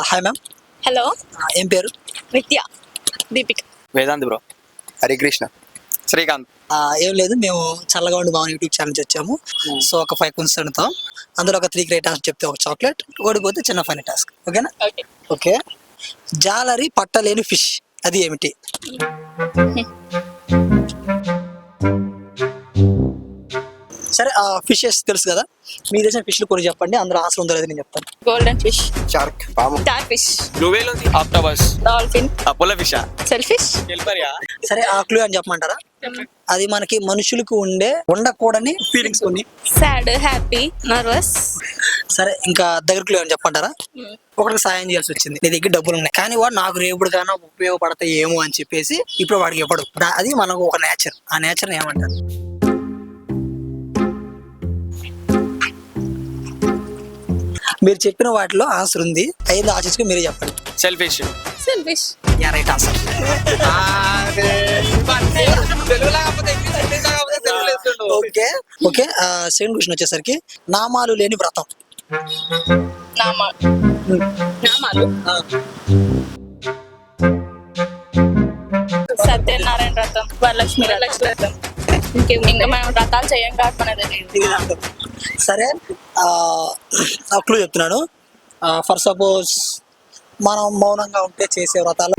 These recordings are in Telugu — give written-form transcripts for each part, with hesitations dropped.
Hi ma'am. హలో, ఏం పేరు? నిత్య, దీపిక. వేదాంత్ బ్రో. హరికృష్ణ. శ్రీకాంత్. ఏం లేదు, మేము చల్లగా ఉండి బాగా యూట్యూబ్ ఛానల్ వచ్చాము. సో ఒక 5 క్వశ్చన్స్ అడుగుతాం, అందులో ఒక 3 గ్రేట్ ఆన్సర్ చెప్తే ఒక చాక్లెట్, ఓడిపోతే చిన్న ఫైన్ టాస్క్. ఓకేనా? ఓకే. ఓకే. జాలరి పట్టలేని ఫిష్ అది ఏమిటి? సరే, ఫిషెస్ తెలుసు కదా, మీ దేశం ఫిష్లు కొన్ని చెప్పండి, అందులో ఆన్సర్ ఉందో లేదో నేను చెప్తాను. Golden fish, shark. పాము. స్టార్ ఫిష్, బ్లూ వేల్ ఉంది, octopus, dolphin, Apollo fish, cell fish. సరే, ఆ క్లూ అని చెప్పమంటారా? అది మనకి మనుషులకు ఉండకూడని ఫీలింగ్స్ కొన్ని. Sad, happy, nervous. సరే, ఇంకా దగ్గర క్లూ అని చెప్పంటారా? ఒకరికి సాయం చేయాల్సి వచ్చింది, నీ దగ్గర డబ్బులు ఉన్నాయి, కానీ వాడు నాకు రేపుడుగానో ఉపయోగపడతాయి ఏమో అని చెప్పేసి ఇప్పుడు వాడికి ఇవ్వడు. అది మనకు ఒక నేచర్. ఆ నేచర్ ఏమంటారు? మీరు చెప్పిన వాటిలో ఆన్సర్ ఉంది, 5 ఆలోచించుకుని మీరే చెప్పండి. Selfish. Cell fish. Yeah, right answer. Okay okay. Second question వచ్చేసరికి నామాలు లేని వ్రతం. నామాలు. సత్యనారాయణ వ్రతం, వరలక్ష్మి వ్రతం. ఇంకా మనం వ్రతాలు చేయం కాబట్టి మనది. సరే, క్లూ చెప్తున్నాను. ఫర్ సపోజ్ మనం మౌనంగా ఉంటే చేసే వ్రతాలు.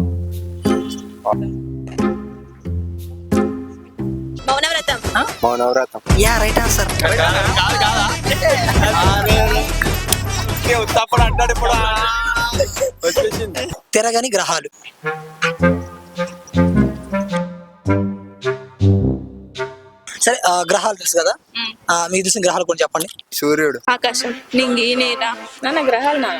మౌనవ్రతం. మౌనవ్రతం. Yeah, right answer. తిరగని గ్రహాలు. సరే, గ్రహాలు తెలుసు కదా, మీకు తెలిసిన గ్రహాలు కొన్ని చెప్పండి. సూర్యుడు. ఆకాశం, నింగి, నేల. నాన్న గ్రహాలు నా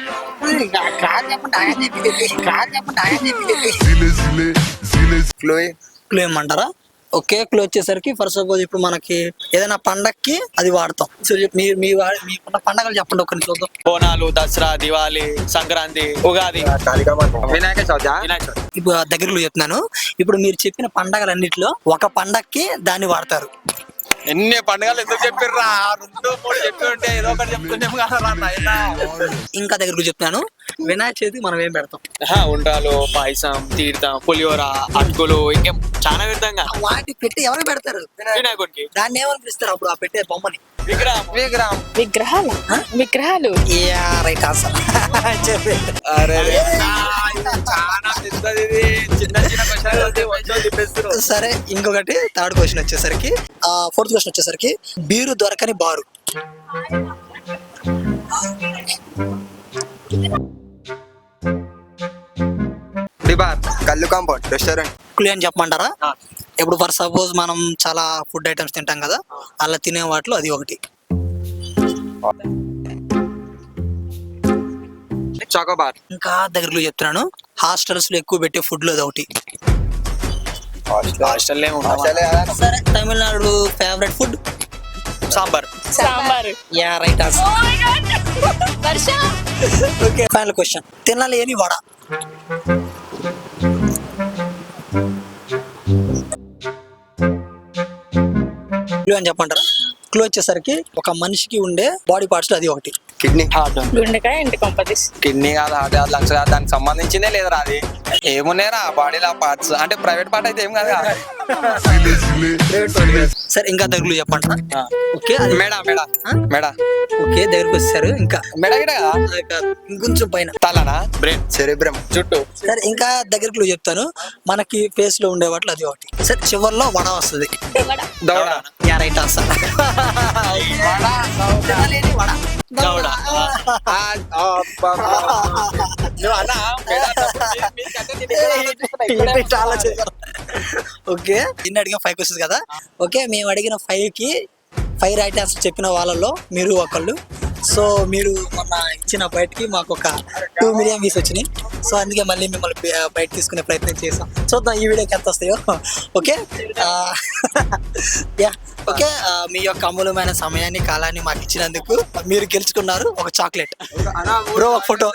ఫ్లోయి. క్లూ ఏమంటారా? ఓకే, క్లూ వచ్చేసరికి ఫర్ సపోజ్ ఇప్పుడు మనకి ఏదైనా పండక్కి అది వాడతాం. సో మీకున్న పండగలు చెప్పండి ఒకరిని చూద్దాం. బోనాలు, దసరా, దివాళీ, సంక్రాంతి, ఉగాది, వినాయక చవితి. ఇప్పుడు దగ్గరలో చెప్తున్నాను. ఇప్పుడు మీరు చెప్పిన పండగలన్నిటిలో ఒక పండక్కి దాన్ని వాడతారు. ఎన్ని పండుగలు ఎందుకు చెప్పిర్రా? 2-3 చెప్పి ఉంటే ఏదో ఒకటి చెప్తుందేమో కదా. ఇంకా దగ్గరకు చెప్తున్నాను, వినాయక చవితికి మనం ఏం పెడతాం? ఉండ్రాలు, పాయసం, తీర్థం, పులిహోర, అటుకులు, ఇంకేం చాలా విధంగా వాటి పెట్టి ఎవరు పెడతారు? వినాయకుడికి. దాన్ని ఏమని పిలుస్తారు అప్పుడు ఆ పెట్టే బొమ్మని? విగ్రహం. విగ్రహాలు. విగ్రహాలు. Yeah, right answer. సరే, ఇంకొకటి థర్డ్ క్వశ్చన్ వచ్చేసరికి, ఫోర్త్ క్వశ్చన్ వచ్చేసరికి బీరు దొరకని బారు. కళ్ళు కాంపౌండ్. రెస్టారెంట్. క్లూ అని చెప్పమంటారా? ఇప్పుడు ఫర్ సపోజ్ మనం చాలా ఫుడ్ ఐటమ్స్ తింటాం కదా, అలా తినే వాటిలో అది ఒకటి. చాకోబార్. ఇంకా దగ్గరలో చెప్తున్నాను, హాస్టల్స్ లో ఎక్కువ పెట్టే ఫుడ్ లో అది ఒకటి. హాస్టల్. సరే, Tamil Nadu favourite food sambar. Sambar. Yeah, right answer. వర్ష. ఓకే, ఫైనల్ క్వశ్చన్, తినలేని వడ. క్లూ అని చెప్పంటారా? క్లూ వచ్చేసరికి ఒక మనిషికి ఉండే బాడీ పార్ట్స్ లో అది ఒకటి. కిడ్నీ. హార్ట్. గుండెకాయ, ఇంటి కొంపదీస్. కిడ్నీ కాదు, హార్ట్ కాదు, లంగ్స్ కాదు, దానికి సంబంధించిందే లేదురా. అది ఏమున్నాయరా బాడీలో పార్ట్స్ అంటే ప్రైవేట్ పార్ట్ అయితే ఏం కాదు. సరే, ఇంకా దగ్గరలో చెప్పంటారా? ఓకే, అది మెడా. మెడా. మెడా. ఓకే, దగ్గరకు వచ్చారు. ఇంకా మెడా గిడ కదా, ఇంకొంచెం పైన. తలనా, బ్రెయిన్, సెరెబ్రమ్. చుట్టూ. సరే, ఇంకా దగ్గరకు చెప్తాను, మనకి ఫేస్ లో ఉండే వాటిలో అది ఒకటి. సరే, చివర్లో వడ వస్తుంది. దౌడ. Yeah, right answer. దౌడ. ఓకే, ఇన్ని అడిగిన 5 క్వశ్చన్స్ కదా. ఓకే, మేము అడిగిన 5కి 5 రైట్ ఆన్సర్ చెప్పిన వాళ్ళలో మీరు ఒకళ్ళు. సో మీరు మొన్న ఇచ్చిన బయటకి మాకు ఒక 2 మిలియన్ వ్యూస్ వచ్చినాయి. సో అందుకే మళ్ళీ మిమ్మల్ని బయట తీసుకునే ప్రయత్నం చేసాం. చూద్దాం ఈ వీడియోకి ఎంత వస్తాయో. Okay, yeah, okay. మీ యొక్క అమూల్యమైన సమయాన్ని, కాలాన్ని మాకు ఇచ్చినందుకు మీరు గెలుచుకున్నారు ఒక చాక్లెట్. బ్రో, ఒక ఫోటో.